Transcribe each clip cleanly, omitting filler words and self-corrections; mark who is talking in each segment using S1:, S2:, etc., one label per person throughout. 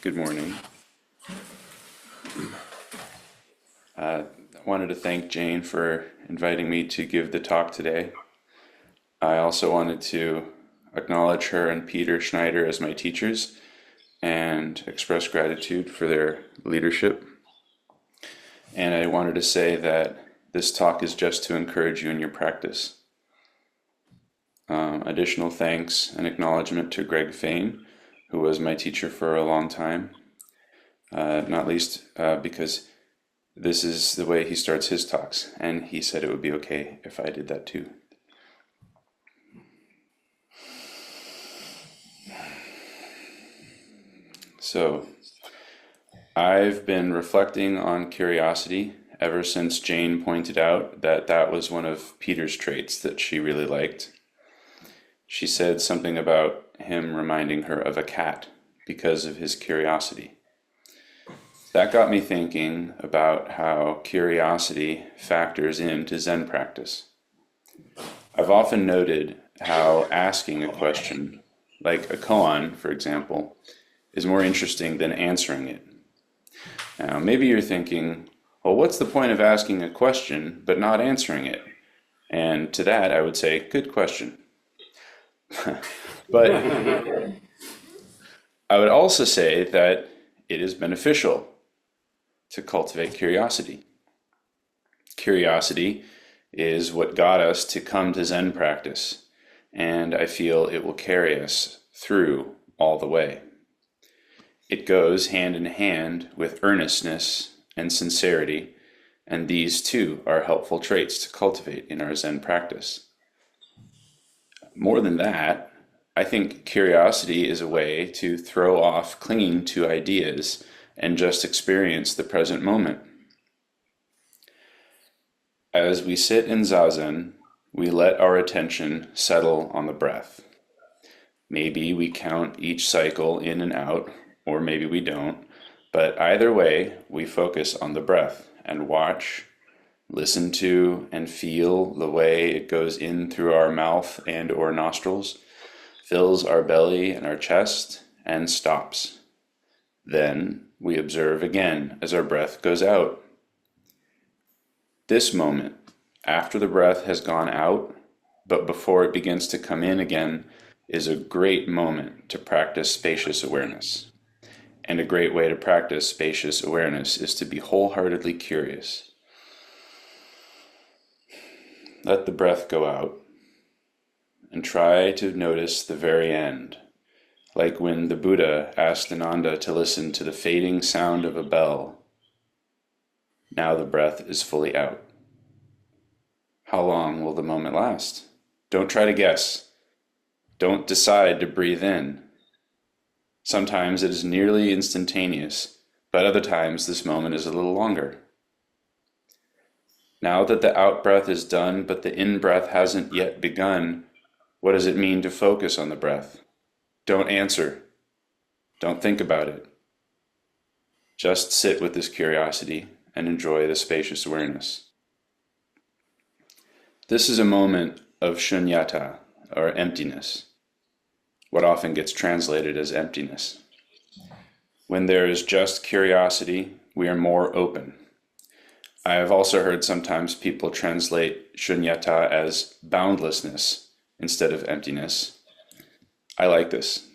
S1: Good morning. I wanted to thank Jane for inviting me to give the talk today. I also wanted to acknowledge her and Peter Schneider as my teachers and express gratitude for their leadership. And I wanted to say that this talk is just to encourage you in your practice. Additional thanks and acknowledgement to Greg Fain, who was my teacher for a long time, not least because this is the way he starts his talks, and he said it would be okay if I did that too. So, I've been reflecting on curiosity ever since Jane pointed out that that was one of Peter's traits that she really liked. She said something about him reminding her of a cat because of his curiosity. That got me thinking about how curiosity factors into Zen practice. I've often noted how asking a question, like a koan, for example, is more interesting than answering it. Now, maybe you're thinking, well, what's the point of asking a question but not answering it? And to that, I would say, good question. But I would also say that it is beneficial to cultivate curiosity. Curiosity is what got us to come to Zen practice, and I feel it will carry us through all the way. It goes hand in hand with earnestness and sincerity, and these too are helpful traits to cultivate in our Zen practice. More than that, I think curiosity is a way to throw off clinging to ideas and just experience the present moment. As we sit in Zazen, we let our attention settle on the breath. Maybe we count each cycle in and out, or maybe we don't, but either way, we focus on the breath and watch, listen to, and feel the way it goes in through our mouth and or nostrils, fills our belly and our chest, and stops. Then we observe again as our breath goes out. This moment, after the breath has gone out, but before it begins to come in again, is a great moment to practice spacious awareness. And a great way to practice spacious awareness is to be wholeheartedly curious. Let the breath go out and try to notice the very end, like when the Buddha asked Ananda to listen to the fading sound of a bell. Now the breath is fully out. How long will the moment last? Don't try to guess. Don't decide to breathe in. Sometimes it is nearly instantaneous, but other times this moment is a little longer. Now that the out-breath is done, but the in-breath hasn't yet begun, what does it mean to focus on the breath? Don't answer. Don't think about it. Just sit with this curiosity and enjoy the spacious awareness. This is a moment of shunyata, or emptiness, what often gets translated as emptiness. When there is just curiosity, we are more open. I have also heard sometimes people translate shunyata as boundlessness instead of emptiness. I like this.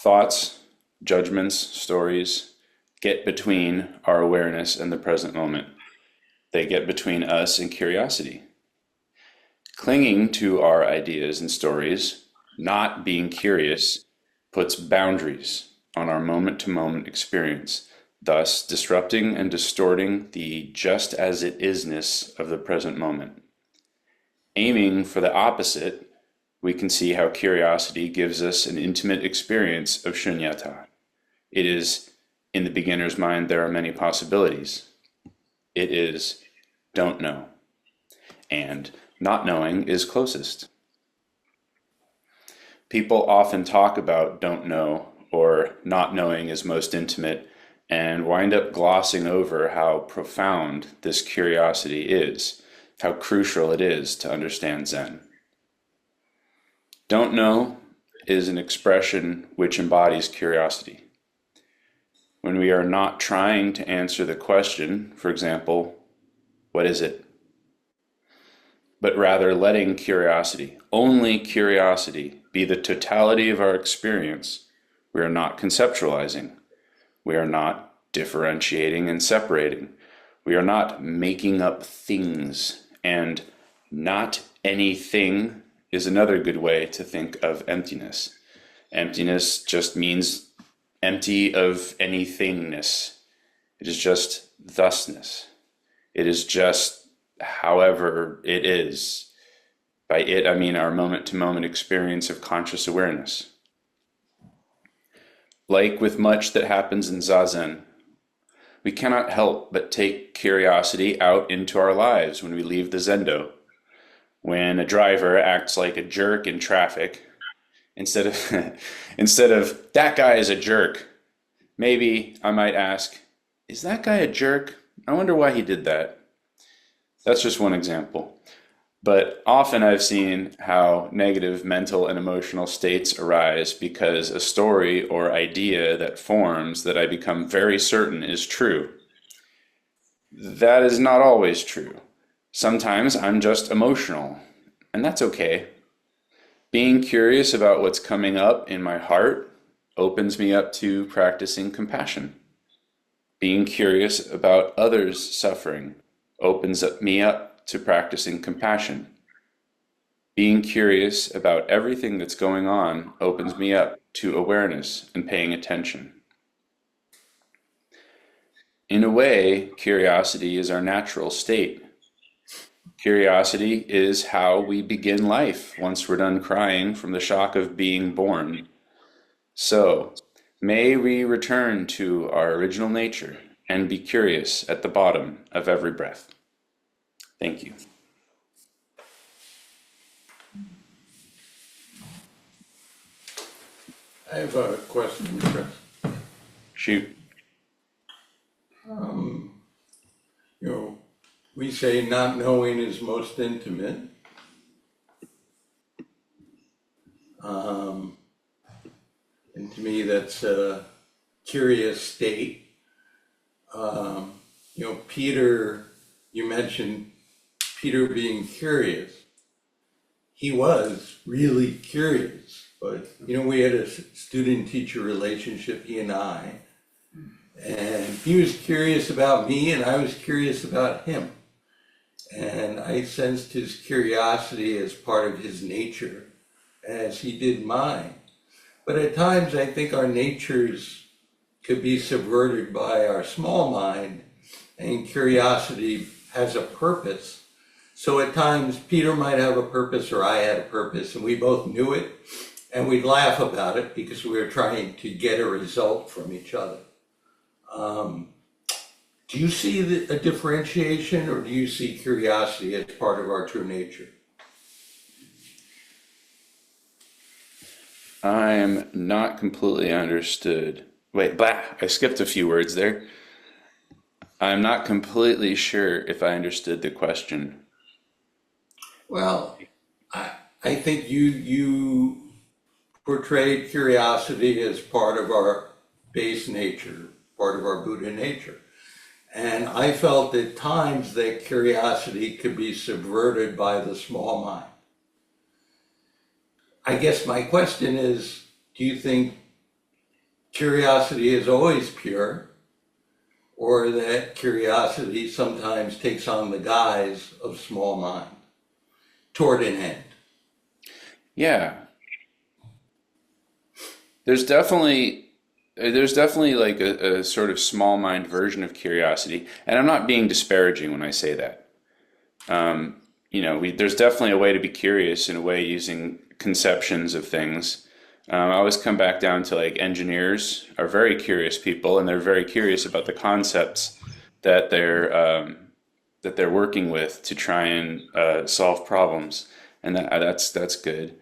S1: Thoughts, judgments, stories get between our awareness and the present moment. They get between us and curiosity. Clinging to our ideas and stories, not being curious, puts boundaries on our moment-to-moment experience, thus disrupting and distorting the just-as-it-isness of the present moment. Aiming for the opposite, we can see how curiosity gives us an intimate experience of shunyata. It is, in the beginner's mind, there are many possibilities. It is, don't know. And not knowing is closest. People often talk about don't know or not knowing is most intimate and wind up glossing over how profound this curiosity is, how crucial it is to understand Zen. Don't know is an expression which embodies curiosity. when we are not trying to answer the question, for example, what is it? But rather letting curiosity, only curiosity, be the totality of our experience. We are not conceptualizing. We are not differentiating and separating. We are not making up things. And not anything is another good way to think of emptiness. Emptiness just means empty of anythingness. It is just thusness. It is just however it is. By it, I mean our moment-to-moment experience of conscious awareness. Like with much that happens in Zazen, we cannot help but take curiosity out into our lives when we leave the Zendo. When a driver acts like a jerk in traffic, instead of instead of that guy is a jerk, maybe I might ask, is that guy a jerk? I wonder why he did that. That's just one example. But often I've seen how negative mental and emotional states arise because a story or idea that forms that I become very certain is true. That is not always true. Sometimes I'm just emotional, and that's okay. Being curious about what's coming up in my heart opens me up to practicing compassion. Being curious about others' suffering opens me up to practicing compassion. Being curious about everything that's going on opens me up to awareness and paying attention. In a way, curiosity is our natural state. Curiosity is how we begin life once we're done crying from the shock of being born. So, may we return to our original nature and be curious at the bottom of every breath. Thank you.
S2: I have a question, Chris.
S1: Shoot.
S2: You know, we say not knowing is most intimate. And to me, that's a curious state. Peter, you mentioned Peter being curious. He was really curious, but we had a student-teacher relationship, he and I. And he was curious about me and I was curious about him. And I sensed his curiosity as part of his nature, as he did mine. But at times I think our natures could be subverted by our small mind, and curiosity has a purpose. So at times Peter might have a purpose or I had a purpose, and we both knew it, and we'd laugh about it because we were trying to get a result from each other. Do you see a differentiation, or do you see curiosity as part of our true nature?
S1: I am not completely understood. Wait, I skipped a few words there. I'm not completely sure if I understood the question.
S2: Well, I think you portrayed curiosity as part of our base nature, part of our Buddha nature. And I felt at times that curiosity could be subverted by the small mind. I guess my question is, do you think curiosity is always pure, or that curiosity sometimes takes on the guise of small mind toward an end?
S1: Yeah. There's definitely like a sort of small mind version of curiosity, and I'm not being disparaging when I say that. There's definitely a way to be curious in a way using conceptions of things. I always come back down to like engineers are very curious people, and they're very curious about the concepts that they're working with to try and solve problems, and that's good.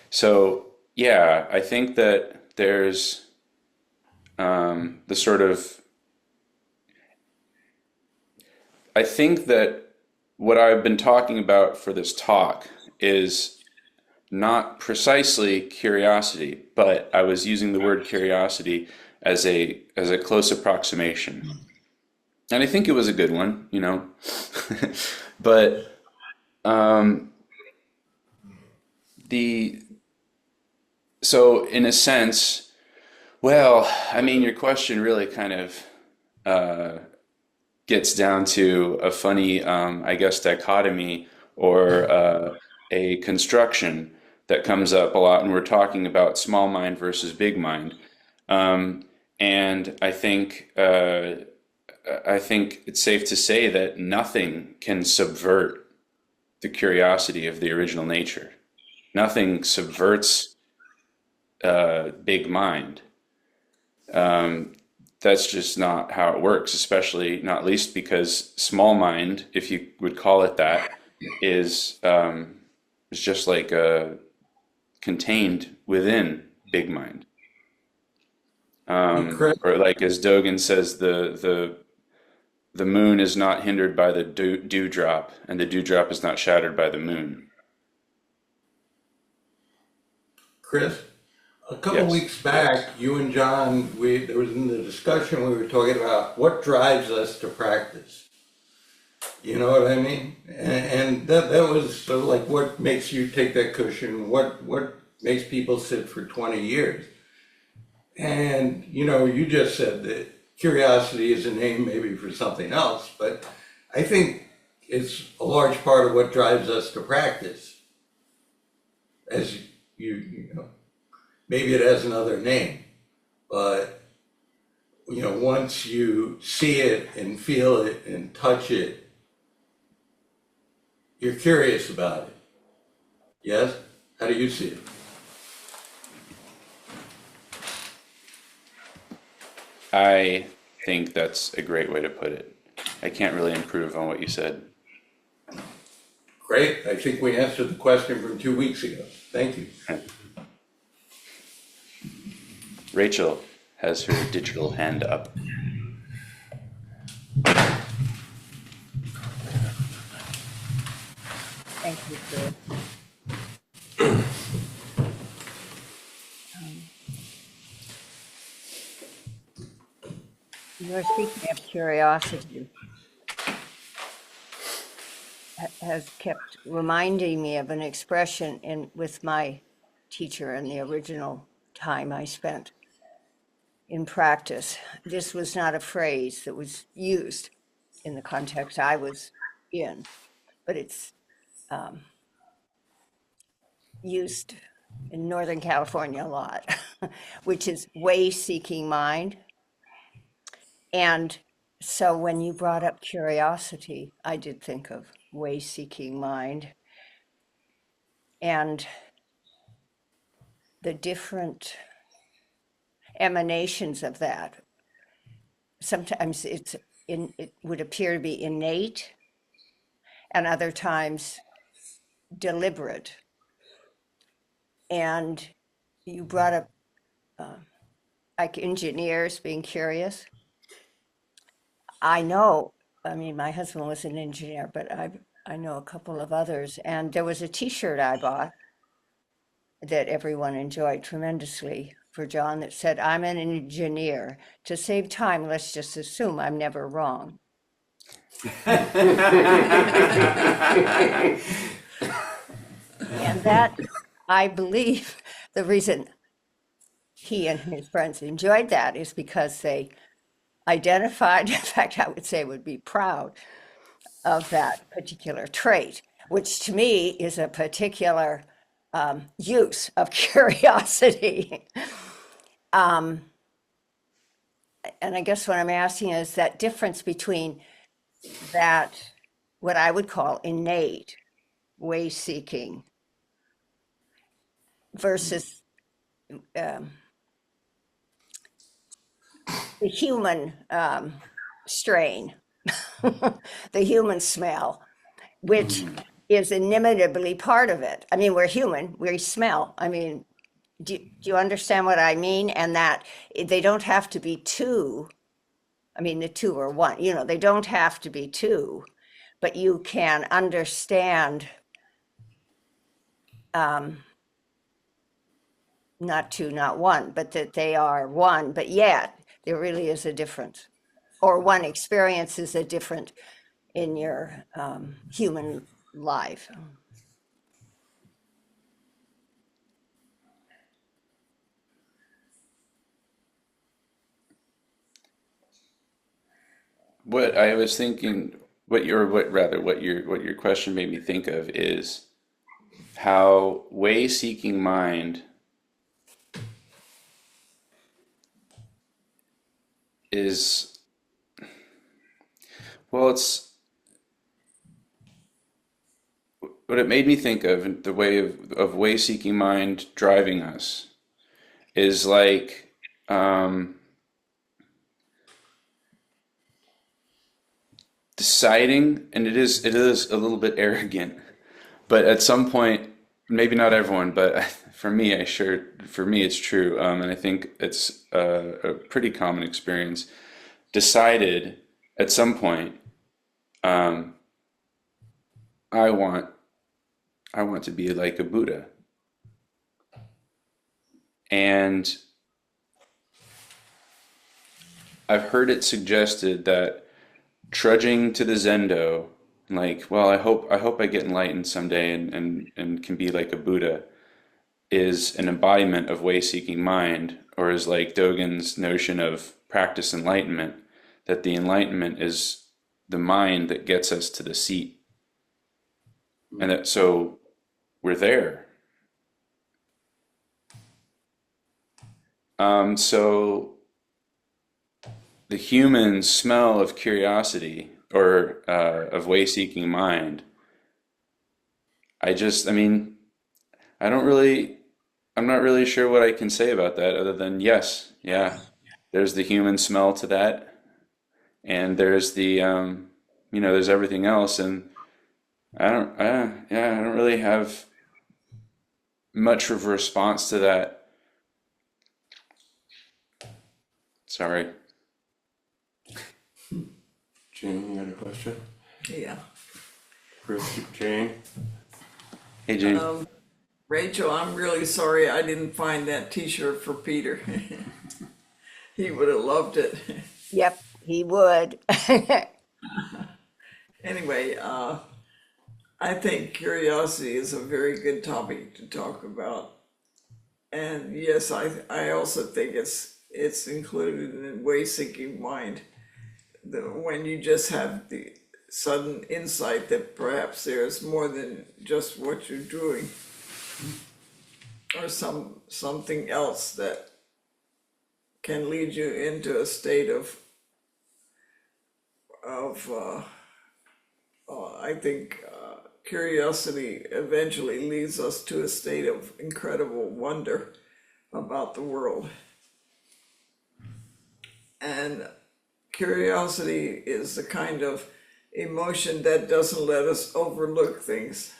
S1: So yeah, I think that there's the sort of I think that what I've been talking about for this talk is not precisely curiosity, but I was using the word curiosity as a close approximation. And I think it was a good one, you know. But the so in a sense, well, I mean, your question really kind of gets down to a funny, I guess, dichotomy or a construction that comes up a lot when we're talking about small mind versus big mind. Um, and I think it's safe to say that nothing can subvert the curiosity of the original nature. Nothing subverts big mind. That's just not how it works, especially not least because small mind, if you would call it that, is just like contained within big mind.
S2: Hey, Chris,
S1: Or like as Dogen says, the moon is not hindered by the dewdrop, and the dewdrop is not shattered by the moon.
S2: Chris, a couple
S1: Yes.
S2: weeks back, you and John, there was in the discussion, we were talking about what drives us to practice. You know what I mean? And that was sort of like what makes you take that cushion, what makes people sit for 20 years. And, you just said that curiosity is a name maybe for something else, but I think it's a large part of what drives us to practice. As you know, maybe it has another name, but, once you see it and feel it and touch it, you're curious about it. Yes? How do you see it?
S1: I think that's a great way to put it. I can't really improve on what you said.
S2: Great. I think we answered the question from 2 weeks ago. Thank you.
S1: Rachel has her digital hand up.
S3: Thank you, Chris. You're speaking of curiosity, has kept reminding me of an expression with my teacher in the original time I spent in practice. This was not a phrase that was used in the context I was in, but it's used in Northern California a lot, which is way seeking mind. And so when you brought up curiosity, I did think of way seeking mind and the different emanations of that. Sometimes it would appear to be innate, and other times deliberate. And you brought up like engineers being curious. I know, I mean, my husband was an engineer, but I know a couple of others. And there was a T-shirt I bought that everyone enjoyed tremendously for John that said, "I'm an engineer. To save time, let's just assume I'm never wrong." And that, I believe, the reason he and his friends enjoyed that is because they identified, in fact, I would say would be proud of that particular trait, which to me is a particular use of curiosity. And I guess what I'm asking is that difference between that, what I would call innate way seeking versus um, the human strain, the human smell, which is inimitably part of it. I mean, we're human, we smell. I mean, do you understand what I mean? And that they don't have to be two. I mean, the two are one, they don't have to be two, but you can understand not two, not one, but that they are one, but yet there really is a difference. Or one experience is a different in your human life.
S1: What I was thinking, what your question made me think of is how way-seeking mind is, well, it's what it made me think of, the way of way-seeking mind driving us is like, deciding, and it is a little bit arrogant, but at some point, maybe not everyone, but for me it's true, and I think it's a pretty common experience. Decided at some point, um, I want I want to be like a Buddha, and I've heard it suggested that trudging to the Zendo, like, well, I hope I get enlightened someday and can be like a Buddha, is an embodiment of way-seeking mind, or is like Dogen's notion of practice enlightenment, that the enlightenment is the mind that gets us to the seat, and that so we're there. So the human smell of curiosity or of way-seeking mind, I mean, I don't really, I'm not really sure what I can say about that other than yes, yeah, there's the human smell to that, and there's there's everything else, and I don't really have much of a response to that. Sorry.
S2: Jane, you got a question?
S4: Yeah.
S2: Chris, Jane?
S1: Hey, Jane.
S4: Rachel, I'm really sorry I didn't find that t-shirt for Peter. He would have loved it.
S3: Yep, he would.
S4: Anyway, I think curiosity is a very good topic to talk about. And yes, I also think it's included in way-seeking mind. When you just have the sudden insight that perhaps there's more than just what you're doing, or something else that can lead you into a state of I think curiosity eventually leads us to a state of incredible wonder about the world. And curiosity is the kind of emotion that doesn't let us overlook things.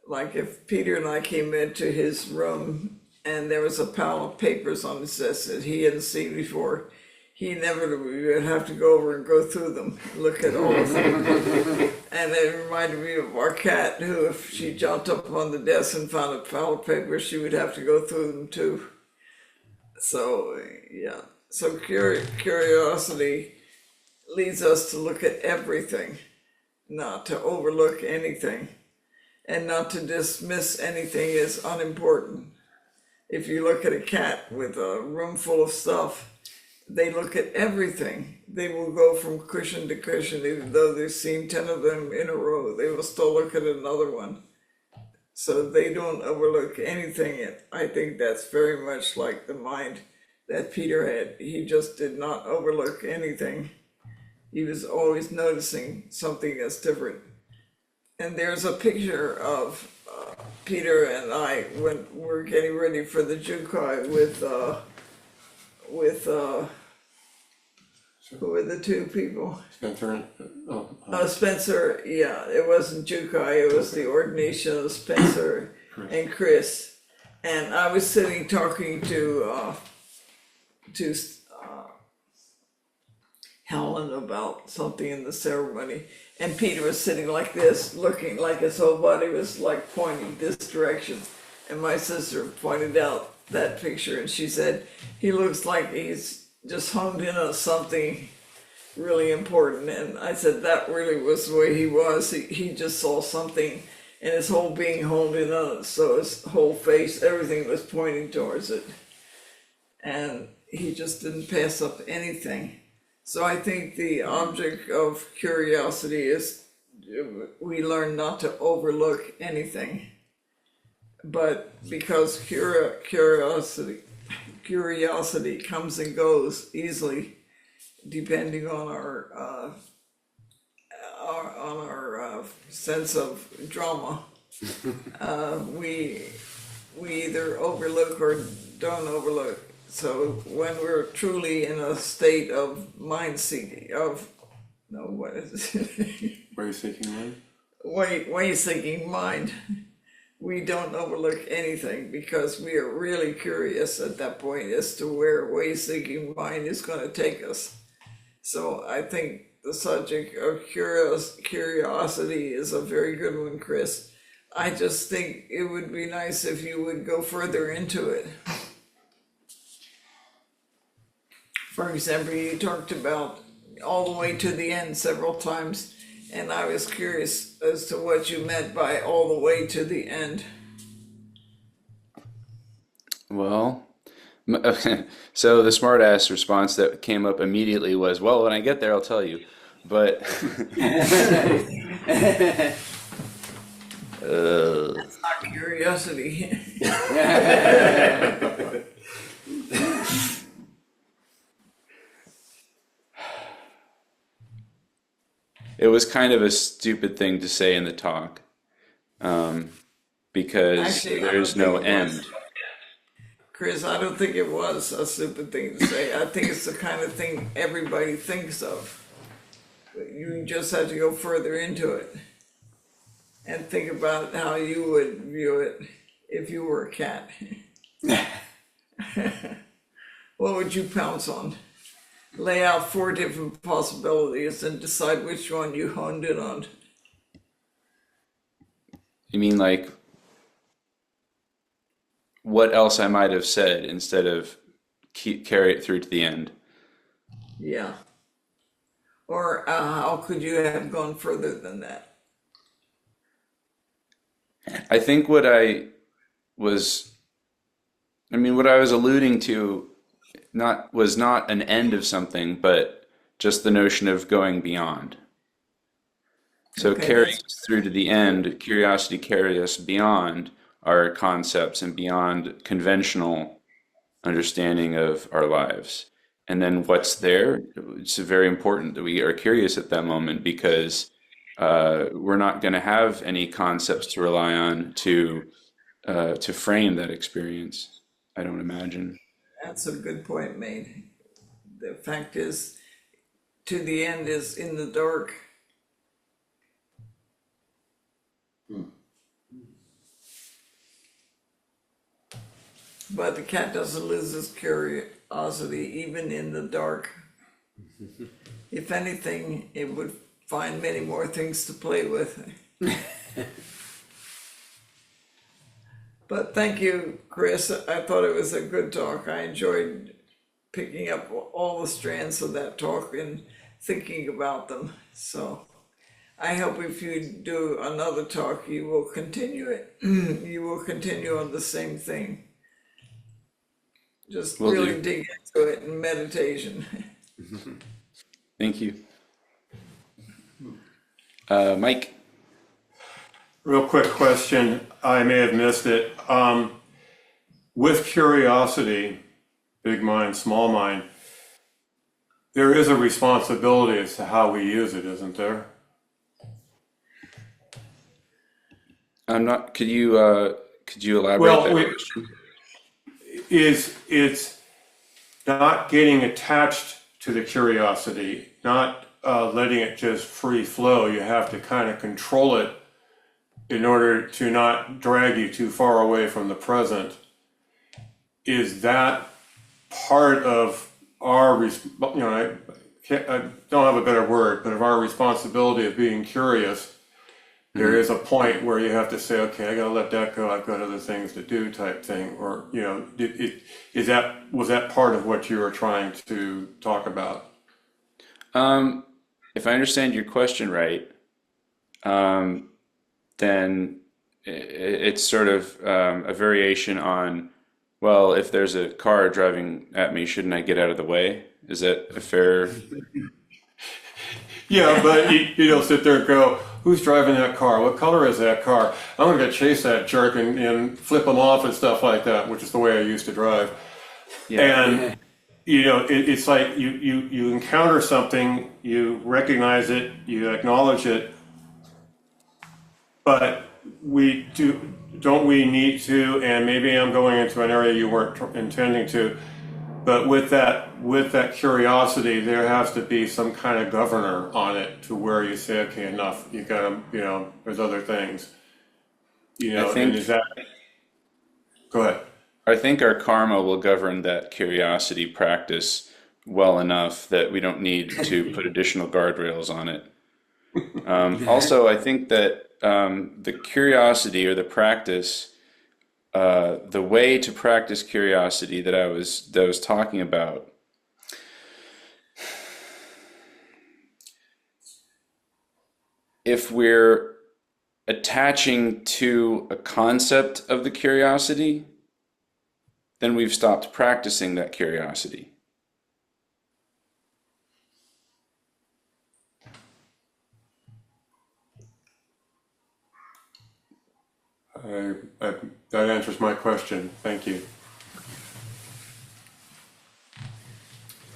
S4: Like if Peter and I came into his room and there was a pile of papers on his desk that he hadn't seen before, he inevitably would have to go over and go through them, look at all of them. And it reminded me of our cat, who if she jumped up on the desk and found a pile of papers, she would have to go through them too. So, yeah. So curiosity leads us to look at everything, not to overlook anything, and not to dismiss anything as unimportant. If you look at a cat with a room full of stuff, they look at everything. They will go from cushion to cushion, even though they've seen 10 of them in a row, they will still look at another one. So they don't overlook anything. And I think that's very much like the mind that Peter had. He just did not overlook anything. He was always noticing something that's different. And there's a picture of Peter and I when we're getting ready for the Jukai with who were the two people?
S2: Spencer and,
S4: Spencer, yeah, it wasn't Jukai, it was the ordination of Spencer and Chris. And I was sitting talking to Helen about something in the ceremony, and Peter was sitting like this, looking like his whole body was like pointing this direction. And my sister pointed out that picture and she said, he looks like he's just honed in on something really important. And I said, that really was the way he was. He just saw something and his whole being honed in on it. So his whole face, everything was pointing towards it. And he just didn't pass up anything. So I think the object of curiosity is we learn not to overlook anything. But because curiosity comes and goes easily, depending on our sense of drama, we either overlook or don't overlook. So when we're truly in a state of mind seeking, what is it?
S5: Way seeking mind?
S4: Way seeking mind, we don't overlook anything because we are really curious at that point as to where way seeking mind is going to take us. So I think the subject of curiosity is a very good one, Chris. I just think it would be nice if you would go further into it. For example, you talked about all the way to the end several times, and I was curious as to what you meant by all the way to the end.
S1: Well, so the smartass response that came up immediately was, well, when I get there, I'll tell you. But
S4: That's not curiosity.
S1: it was kind of a stupid thing to say in the talk, because
S4: Actually, I
S1: there's
S4: don't
S1: no
S4: think it was.
S1: end.
S4: Chris, I don't think it was a stupid thing to say. I think it's the kind of thing everybody thinks of. But you just have to go further into it and think about how you would view it if you were a cat. What would you pounce on? Lay out 4 different possibilities and decide which one you honed in on.
S1: You mean like what else I might have said instead of carry it through to the end?
S4: Yeah. Or how could you have gone further than that?
S1: I think what I was alluding to was not an end of something, but just the notion of going beyond. So
S4: Okay,
S1: carrying
S4: that's
S1: us through to the end, curiosity carries us beyond our concepts and beyond conventional understanding of our lives. And then what's there, it's very important that we are curious at that moment because we're not going to have any concepts to rely on to frame that experience, I don't imagine.
S4: that's a good point made. The fact is, to the end is in the dark. But the cat doesn't lose its curiosity even in the dark. If anything, it would find many more things to play with. But thank you, Chris. I thought it was a good talk. I enjoyed picking up all the strands of that talk and thinking about them. So I hope if you do another talk, you will continue it. You will continue on the same thing. Just
S1: Will
S4: really
S1: do.
S4: dig into it in meditation.
S1: Thank you. Mike?
S5: Real quick question, I may have missed it. With curiosity, big mind, small mind, there is a responsibility as to how we use it, isn't there?
S1: I'm not, could you elaborate
S5: Well,
S1: that question?
S5: It's not getting attached to the curiosity, not letting it just free flow. You have to kind of control it in order to not drag you too far away from the present. Is that part of our, I don't have a better word, but of our responsibility of being curious there is a point where you have to say, okay, I gotta let that go, I've got other things to do type thing, or, you know, was that part of what you were trying to talk about?
S1: If I understand your question right, then it's sort of a variation on, well, if there's a car driving at me, shouldn't I get out of the way? Is that a fair?
S5: Yeah, but you don't sit there and go, who's driving that car? What color is that car? I'm gonna go chase that jerk and flip him off and stuff like that, which is the way I used to drive.
S1: Yeah.
S5: And you know, it's like you encounter something, you recognize it, you acknowledge it, but don't we need to, and maybe I'm going into an area you weren't intending to, but with that curiosity, there has to be some kind of governor on it to where you say, okay, enough, you gotta, you know, there's other things. You know,
S1: I think
S5: and is that, go ahead.
S1: I think our karma will govern that curiosity practice well enough that we don't need to put additional guardrails on it. Also, I think that the curiosity or the practice, the way to practice curiosity that I was talking about, if we're attaching to a concept of the curiosity, then we've stopped practicing that curiosity.
S5: I, that answers my question. Thank you.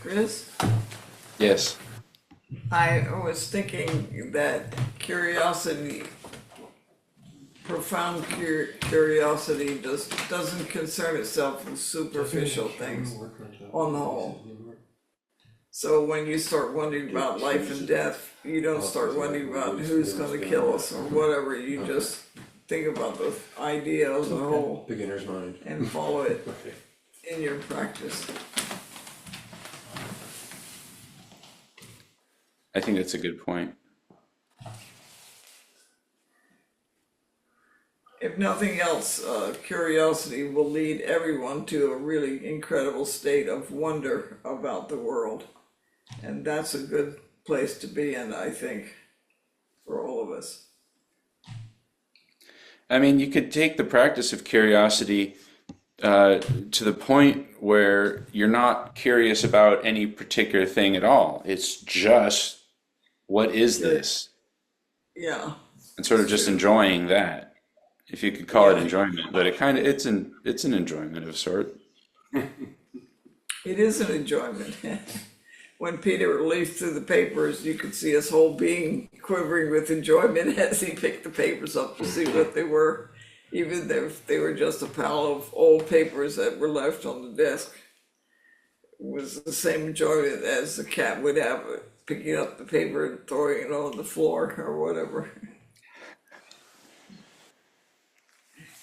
S4: Chris?
S1: Yes.
S4: I was thinking that curiosity, profound curiosity doesn't concern itself with superficial things on the whole. So when you start wondering about life and death, you don't start wondering about who's gonna kill us or whatever, you just think about the idea as a whole
S6: Beginner's mind.
S4: and follow it in your practice.
S1: I think that's a good point.
S4: If nothing else, curiosity will lead everyone to a really incredible state of wonder about the world. And that's a good place to be in, I think, for all of us.
S1: I mean, you could take the practice of curiosity to the point where you're not curious about any particular thing at all. It's just, what is this?
S4: Yeah.
S1: And sort of just enjoying that, if you could call it enjoyment. But it's an enjoyment of sort.
S4: It is an enjoyment. When Peter leafed through the papers, you could see his whole being quivering with enjoyment as he picked the papers up to see what they were, even if they were just a pile of old papers that were left on the desk. It was the same enjoyment as the cat would have picking up the paper and throwing it on the floor or whatever.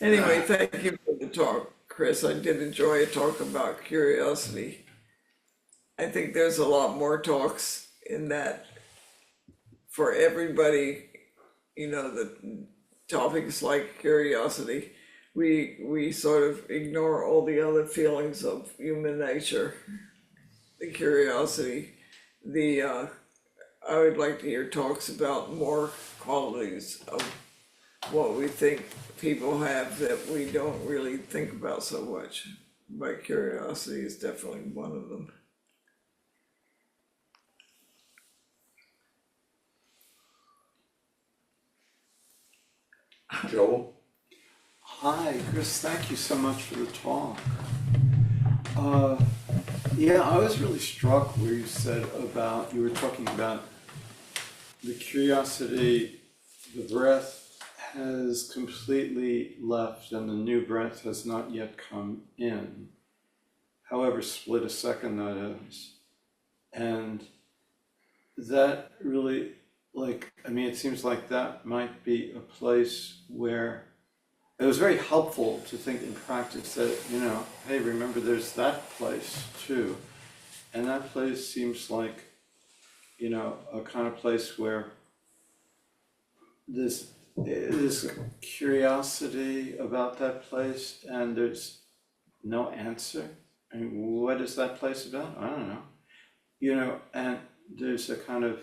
S4: Anyway, thank you for the talk, Chris. I did enjoy a talk about curiosity. I think there's a lot more talks in that for everybody, you know, the topics like curiosity, we sort of ignore all the other feelings of human nature. The curiosity, I would like to hear talks about more qualities of what we think people have that we don't really think about so much. But curiosity is definitely one of them.
S2: Joel?
S6: Hi, Chris, thank you so much for the talk. Yeah, I was really struck where you were talking about the curiosity, the breath has completely left and the new breath has not yet come in. However split a second that is. And that really, it seems like that might be a place where it was very helpful to think in practice that, hey, remember there's that place too. And that place seems like, a kind of place where this there's curiosity about that place and there's no answer. I mean, what is that place about? I don't know. You know, and there's a kind of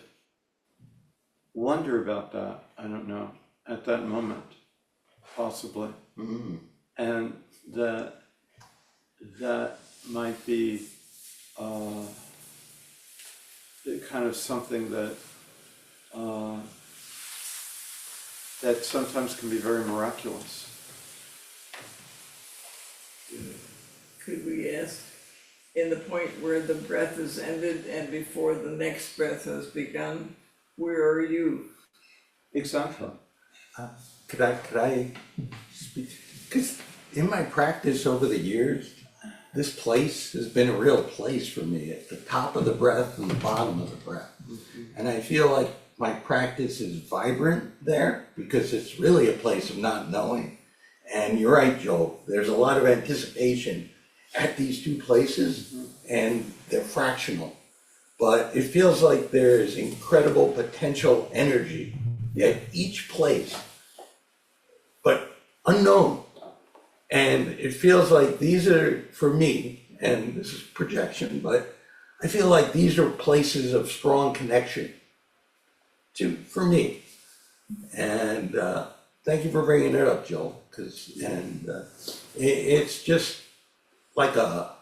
S6: wonder about that, I don't know, at that moment, possibly. And that might be kind of something that that sometimes can be very miraculous.
S4: Could we ask, in the point where the breath is ended and before the next breath has begun, where are you?
S6: Exactly.
S2: Could I speak? Because in my practice over the years, this place has been a real place for me, at the top of the breath and the bottom of the breath. And I feel like my practice is vibrant there because it's really a place of not knowing. And you're right, Joel, there's a lot of anticipation at these two places and they're fractional. But it feels like there's incredible potential energy at each place, but unknown. And it feels like these are, for me, and this is projection, but I feel like these are places of strong connection for me. And thank you for bringing it up, Joel, it's just like a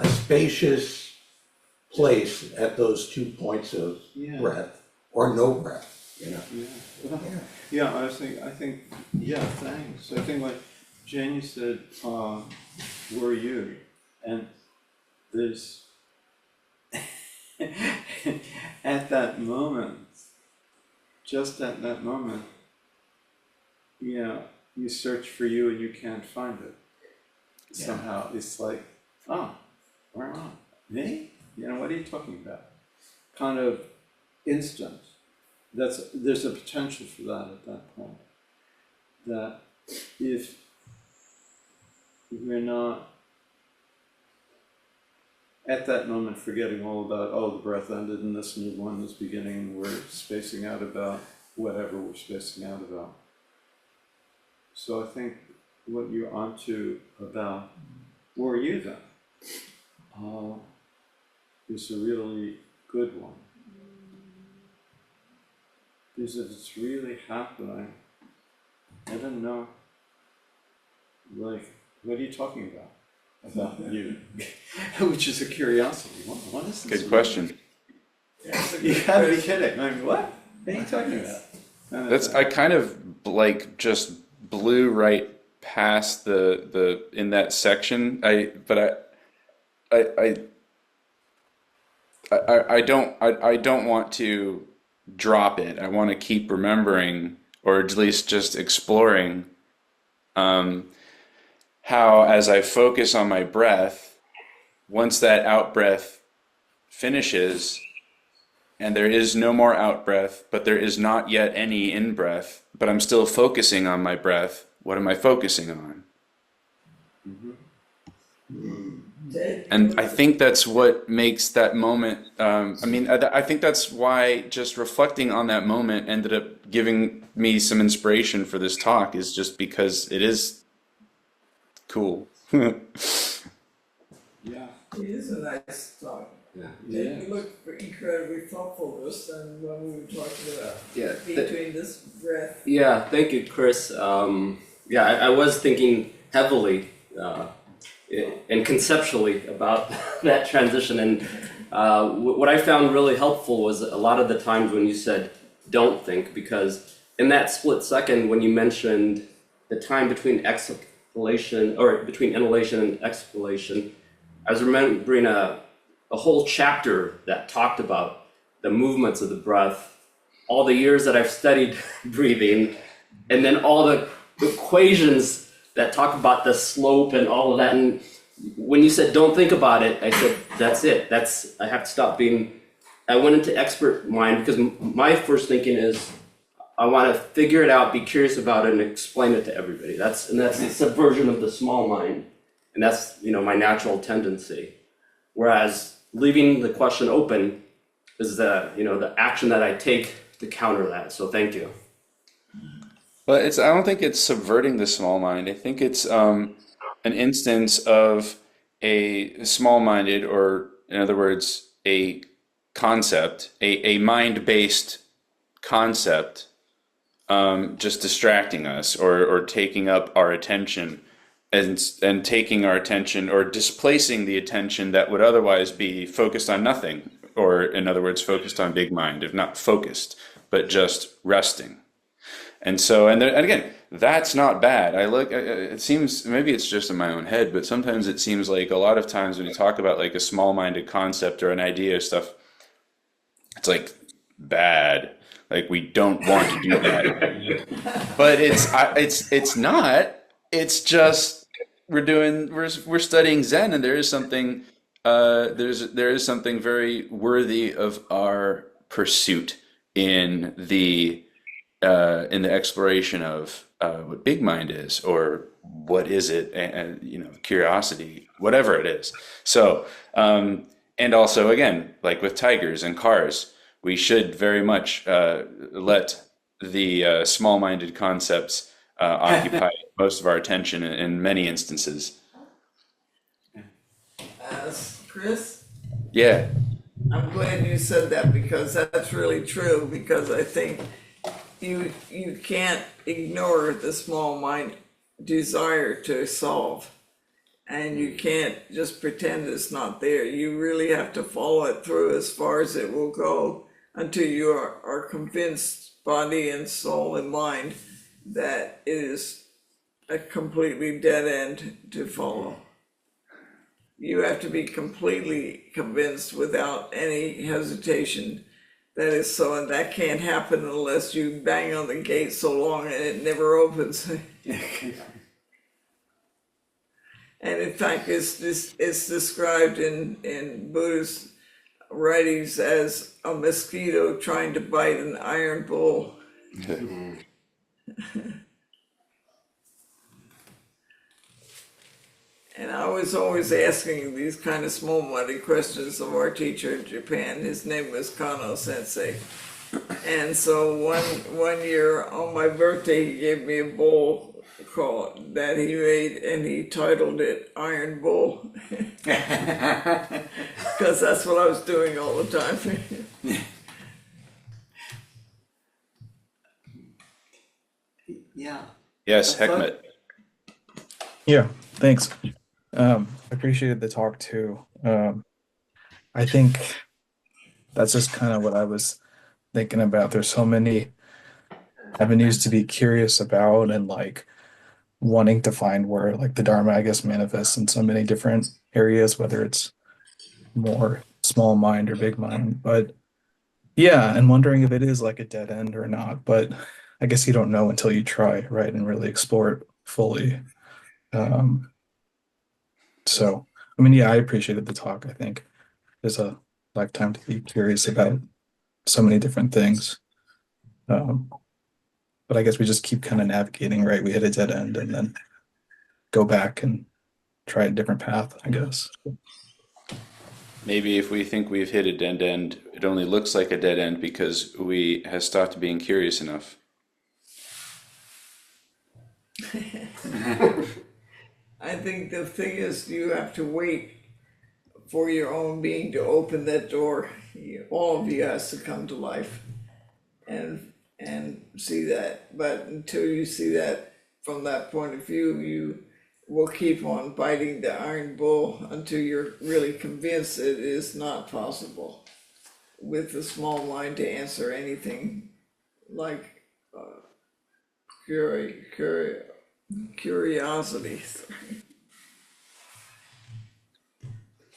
S2: spacious place at those 2 points of breath or no breath, you know.
S6: Yeah, I think, yeah, thanks. I think like Janie said, were you? And there's, at that moment, just at that moment, you search for you and you can't find it. Somehow it's like, oh, where am I? Me? What are you talking about? Kind of instant. There's a potential for that at that point. That if we're not at that moment forgetting all about, oh, the breath ended and this new one is beginning and we're spacing out about whatever we're spacing out about. So I think what you're onto about where are you then is a really good one. Because if it's really happening, I don't know, like, what are you talking about? About you? Which is a curiosity. What is this?
S1: Good question.
S6: You gotta be kidding. I mean, what are you talking about?
S1: I kind of like just blew right past the in that section. I don't want to drop it. I want to keep remembering, or at least just exploring how, as I focus on my breath, once that out breath finishes and there is no more out breath, but there is not yet any in breath, but I'm still focusing on my breath, what am I focusing on? And I think that's what makes that moment, I think that's why just reflecting on that moment ended up giving me some inspiration for this talk, is just because it is cool.
S6: Yeah.
S4: It is a nice talk.
S7: Yeah.
S4: It looked incredibly thoughtful this than when we were talking about
S7: Yeah.
S4: between this breath.
S7: Yeah. Thank you, Chris. I was thinking heavily and conceptually about that transition, and what I found really helpful was a lot of the times when you said "don't think," because in that split second when you mentioned the time between exhalation or between inhalation and exhalation, I was remembering a whole chapter that talked about the movements of the breath, all the years that I've studied breathing, and then all the equations that talk about the slope and all of that. And when you said don't think about it, I said that's it. I have to stop being. I went into expert mind because my first thinking is I want to figure it out, be curious about it, and explain it to everybody. That's the subversion of the small mind, and that's my natural tendency. Whereas leaving the question open is the action that I take to counter that. So thank you.
S1: But I don't think it's subverting the small mind. I think it's an instance of a small-minded, or in other words, a concept, a mind-based concept, just distracting us, or taking up our attention, and taking our attention, or displacing the attention that would otherwise be focused on nothing, or in other words, focused on big mind, if not focused, but just resting. And so, and again, that's not bad. It seems, maybe it's just in my own head, but sometimes it seems like a lot of times when you talk about like a small-minded concept or an idea or stuff, it's like bad. Like we don't want to do that. But it's not. It's just we're studying Zen, and there is something there is something very worthy of our pursuit in the exploration of what big mind is, or what is it, and curiosity, whatever it is. So and also, again, like with tigers and cars, we should very much let the small-minded concepts occupy most of our attention in many instances.
S4: Chris,
S1: Yeah.
S4: I'm glad you said that because that's really true, because I think you can't ignore the small mind desire to solve, and you can't just pretend it's not there. You really have to follow it through as far as it will go until you are convinced, body and soul and mind, that it is a completely dead end to follow. You have to be completely convinced without any hesitation that is so, and that can't happen unless you bang on the gate so long and it never opens. And in fact, it's described in Buddhist writings as a mosquito trying to bite an iron bull. And I was always asking these kind of small-minded questions of our teacher in Japan. His name was Kano Sensei. And so one year on my birthday, he gave me a bowl that he made, and he titled it Iron Bull. Because that's what I was doing all the time.
S6: Yeah.
S1: Yes, Heckmit.
S8: Yeah, thanks. Appreciated the talk too. I think that's just kind of what I was thinking about. There's so many avenues to be curious about, and like wanting to find where like the Dharma, I guess, manifests in so many different areas, whether it's more small mind or big mind. But yeah, and wondering if it is like a dead end or not. But I guess you don't know until you try, right, and really explore it fully. So, I mean, yeah, I appreciated the talk. I think there's a lifetime to be curious about so many different things. But I guess we just keep kind of navigating, right? We hit a dead end and then go back and try a different path, I guess.
S1: Maybe if we think we've hit a dead end, it only looks like a dead end because we have stopped being curious enough.
S4: I think the thing is, you have to wait for your own being to open that door. All of you has to come to life and see that. But until you see that from that point of view, you will keep on biting the iron bull until you're really convinced it is not possible with a small mind to answer anything like curiosity.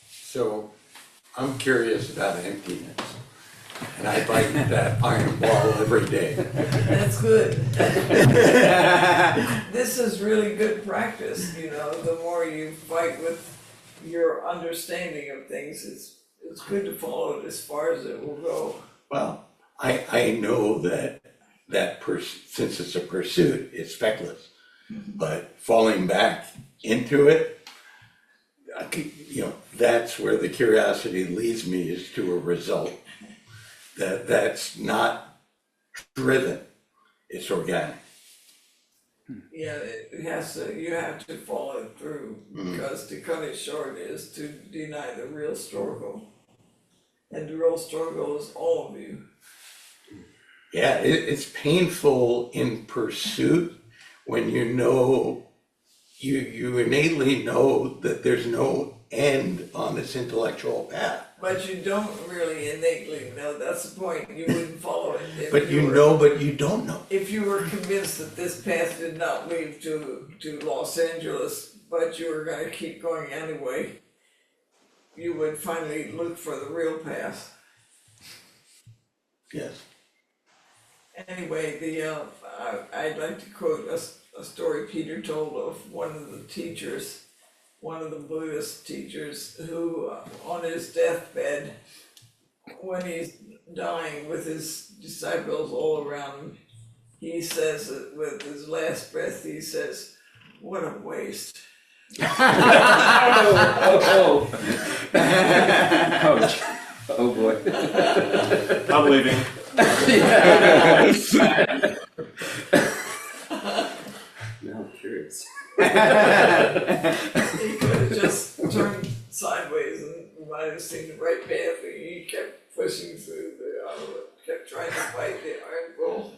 S2: So I'm curious about emptiness, and I bite that iron ball every day.
S4: That's good. This is really good practice, the more you fight with your understanding of things, it's good to follow it as far as it will go.
S2: Well, I know that since it's a pursuit, it's feckless. But falling back into it, that's where the curiosity leads me, is to a result that's not driven, it's organic.
S4: Yeah, it has to, you have to follow it through, because to cut it short is to deny the real struggle. And the real struggle is all of you.
S2: Yeah, it's painful in pursuit when you know, you innately know that there's no end on this intellectual path.
S4: But you don't really innately know, that's the point, you wouldn't follow it. if
S2: But you
S4: were-
S2: know, but you don't know.
S4: If you were convinced that this path did not lead to Los Angeles, but you were gonna keep going anyway, you would finally look for the real path.
S2: Yes.
S4: Anyway, I'd like to quote a story Peter told of one of the teachers, one of the Buddhist teachers, who on his deathbed, when he's dying with his disciples all around him, he says, with his last breath, he says, "What a waste."
S7: Oh, ouch. Oh boy.
S5: I'm leaving.
S7: Now I'm curious.
S4: He could have just turned sideways and we might have seen the right path, and he kept pushing through kept trying to fight the iron bull.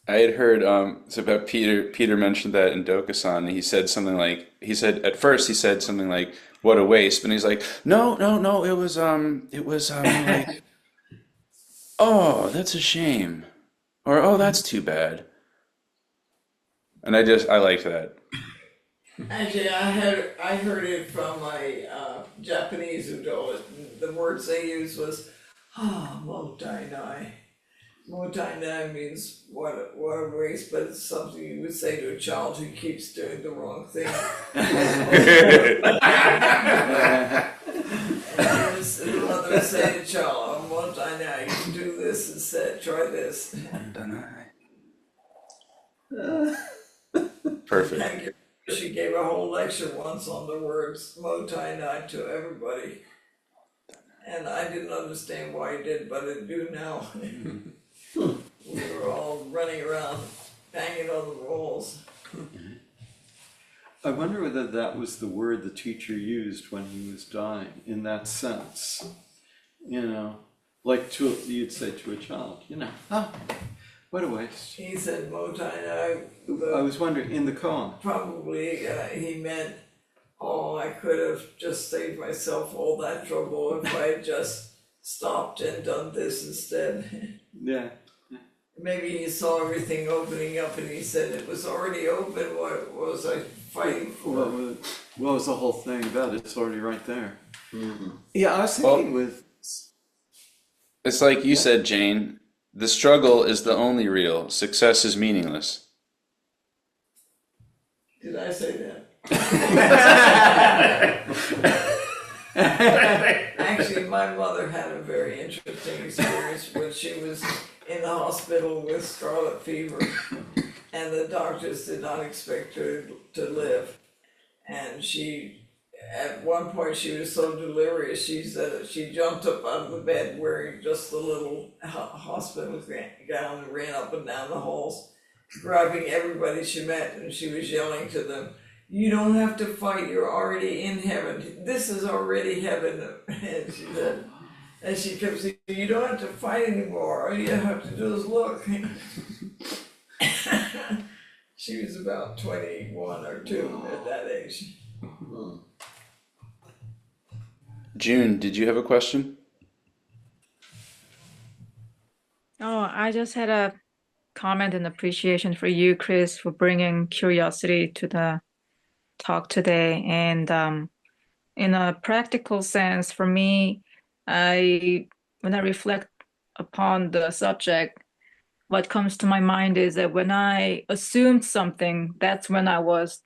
S1: I had heard it's about Peter mentioned that in Dokusan. He said something like at first he said something like what a waste, but he's like no, it was like oh, that's a shame, or oh, that's too bad. And I liked that.
S4: Actually, I heard it from my Japanese who told it. The words they used was motai nai. Motai nai means what a waste, but it's something you would say to a child who keeps doing the wrong thing. And his mother would say to the child, "Oh, motai nai, you can do this instead. Try this."
S1: Perfect.
S4: And she gave a whole lecture once on the words motai nai to everybody. And I didn't understand why he did, but I do now. We were all running around, banging on the walls.
S6: I wonder whether that was the word the teacher used when he was dying, in that sense. You know, like you'd say to a child, oh, what a waste.
S4: He said motai nai.
S6: I was wondering, in the koan.
S4: Probably he meant, oh, I could have just saved myself all that trouble if I had just stopped and done this instead.
S6: Yeah.
S4: Maybe he saw everything opening up and he said it was already open, what was I fighting for?
S6: What was the whole thing about? It's already right there. Yeah, I was thinking with...
S1: It's like you said, Jane. The struggle is the only real. Success is meaningless.
S4: Did I say that? Actually, my mother had a very interesting experience when she was in the hospital with scarlet fever, and the doctors did not expect her to live. And at one point, she was so delirious, she said she jumped up out of the bed wearing just the little hospital gown and ran up and down the halls, grabbing everybody she met, and she was yelling to them, "You don't have to fight, you're already in heaven. This is already heaven." And she said, and she kept saying, "You don't have to fight anymore, all you have to do is look." She was about 21 or 2 at that age.
S1: June, did you have a question?
S9: Oh, I just had a comment and appreciation for you, Chris, for bringing curiosity to the talk today. And in a practical sense, for me, when I reflect upon the subject, what comes to my mind is that when I assumed something, that's when I was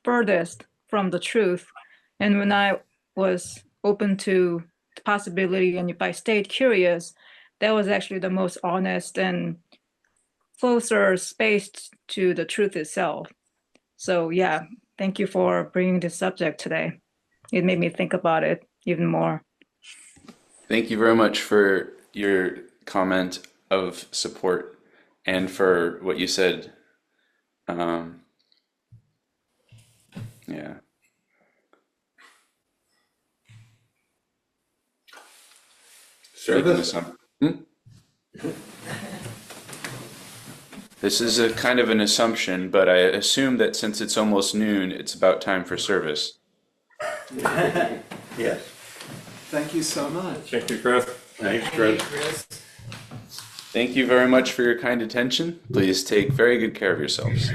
S9: furthest from the truth. And when I was open to the possibility, and if I stayed curious, that was actually the most honest and closer space to the truth itself. So yeah, thank you for bringing this subject today. It made me think about it even more.
S1: Thank you very much for your comment. of support, and for what you said. Yeah.
S2: Service.
S1: This is a kind of an assumption, but I assume that since it's almost noon, it's about time for service.
S2: Yes.
S6: Thank you so much.
S5: Thank you, Chris.
S2: Thanks, Chris.
S1: Thank you very much for your kind attention. Please take very good care of yourselves.